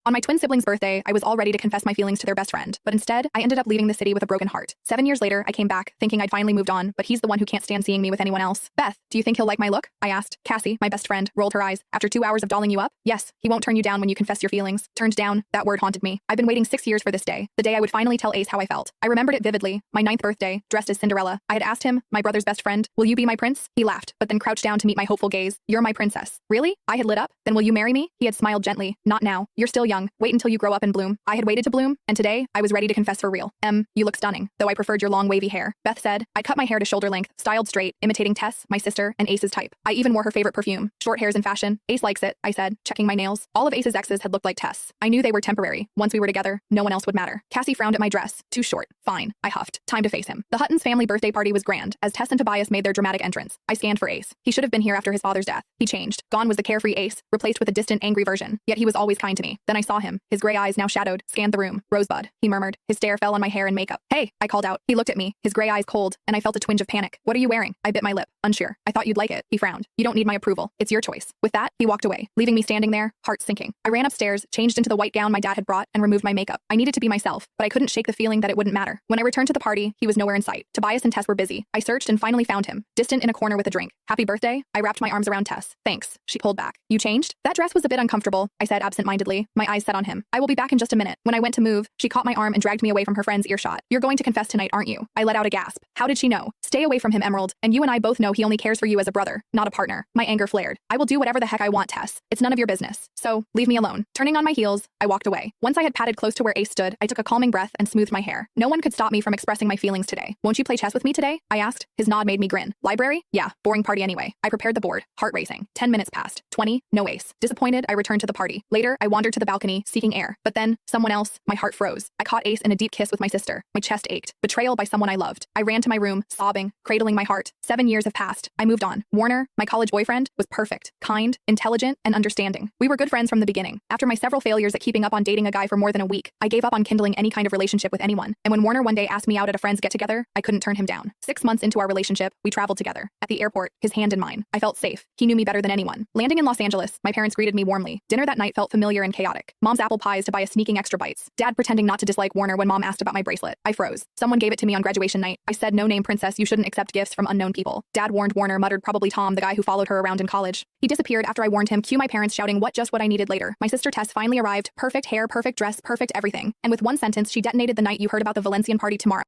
On my twin sibling's birthday, I was all ready to confess my feelings to their best friend, but instead, I ended up leaving the city with a broken heart. 7 years later, I came back, thinking I'd finally moved on, but he's the one who can't stand seeing me with anyone else. Beth, do you think he'll like my look? I asked. Cassie, my best friend, rolled her eyes. After 2 hours of dolling you up? Yes, he won't turn you down when you confess your feelings. Turned down, that word haunted me. I've been waiting 6 years for this day, the day I would finally tell Ace how I felt. I remembered it vividly, my 9th birthday, dressed as Cinderella. I had asked him, my brother's best friend, will you be my prince? He laughed, but then crouched down to meet my hopeful gaze. You're my princess. Really? I had lit up? Then will you marry me? He had smiled gently. Not now. You're still young. Wait until you grow up and bloom. I had waited to bloom, and today, I was ready to confess for real. You look stunning, though I preferred your long wavy hair. Beth said. I cut my hair to shoulder length, styled straight, imitating Tess, my sister, and Ace's type. I even wore her favorite perfume. Short hair's in fashion. Ace likes it, I said, checking my nails. All of Ace's exes had looked like Tess. I knew they were temporary. Once we were together, no one else would matter. Cassie frowned at my dress. Too short. Fine. I huffed. Time to face him. The Huttons family birthday party was grand, as Tess and Tobias made their dramatic entrance. I scanned for Ace. He should have been here after his father's death. He changed. Gone was the carefree Ace, replaced with a distant, angry version. Yet he was always kind to me. Then I saw him. His gray eyes now shadowed, scanned the room. Rosebud, he murmured. His stare fell on my hair and makeup. Hey, I called out. He looked at me, his gray eyes cold, and I felt a twinge of panic. What are you wearing? I bit my lip, unsure. I thought you'd like it. He frowned. You don't need my approval. It's your choice. With that, he walked away, leaving me standing there, heart sinking. I ran upstairs, changed into the white gown my dad had brought, and removed my makeup. I needed to be myself, but I couldn't shake the feeling that it wouldn't matter. When I returned to the party, he was nowhere in sight. Tobias and Tess were busy. I searched and finally found him, distant in a corner with a drink. Happy birthday? I wrapped my arms around Tess. Thanks. She pulled back. You changed? That dress was a bit uncomfortable, I said absent-mindedly, my eyes set on him. I will be back in just a minute. When I went to move, she caught my arm and dragged me away from her friend's earshot. You're going to confess tonight, aren't you? I let out a gasp. How did she know? Stay away from him, Emerald, and you and I both know he only cares for you as a brother, not a partner. My anger flared. I will do whatever the heck I want, Tess. It's none of your business. So, leave me alone. Turning on my heels, I walked away. Once I had padded close to where Ace stood, I took a calming breath and smoothed my hair. No one could stop me from expressing my feelings today. Won't you play chess with me today? I asked. His nod made me grin. Library? Yeah, boring party anyway. I prepared the board, heart racing. 10 minutes passed. 20, no Ace. Disappointed, I returned to the party. Later, I wandered to the balcony, seeking air. But then, someone else, my heart froze. I caught Ace in a deep kiss with my sister. My chest ached. Betrayal by someone I loved. I ran to my room, sobbing, cradling my heart. 7 years have passed. I moved on. Warner, my college boyfriend, was perfect, kind, intelligent, and understanding. We were good friends from the beginning. After my several failures at keeping up on dating a guy for more than a week, I gave up on kindling any kind of relationship with anyone. And when Warner one day asked me out at a friend's get-together, I couldn't turn him down. 6 months into our relationship, we traveled together. At the airport, his hand in mine. I felt safe. He knew me better than anyone. Landing in Los Angeles, my parents greeted me warmly. Dinner that night felt familiar and chaotic. Mom's apple pies to buy a sneaking extra bites. Dad pretending not to dislike Warner when Mom asked about my bracelet. I froze. Someone gave it to me on graduation night. I said, no name princess, you shouldn't accept gifts from unknown people. Dad warned Warner, muttered probably Tom, the guy who followed her around in college. He disappeared after I warned him. Cue my parents shouting what I needed later. My sister Tess finally arrived. Perfect hair, perfect dress, perfect everything. And with one sentence, she detonated the night you heard about the Valencian party tomorrow.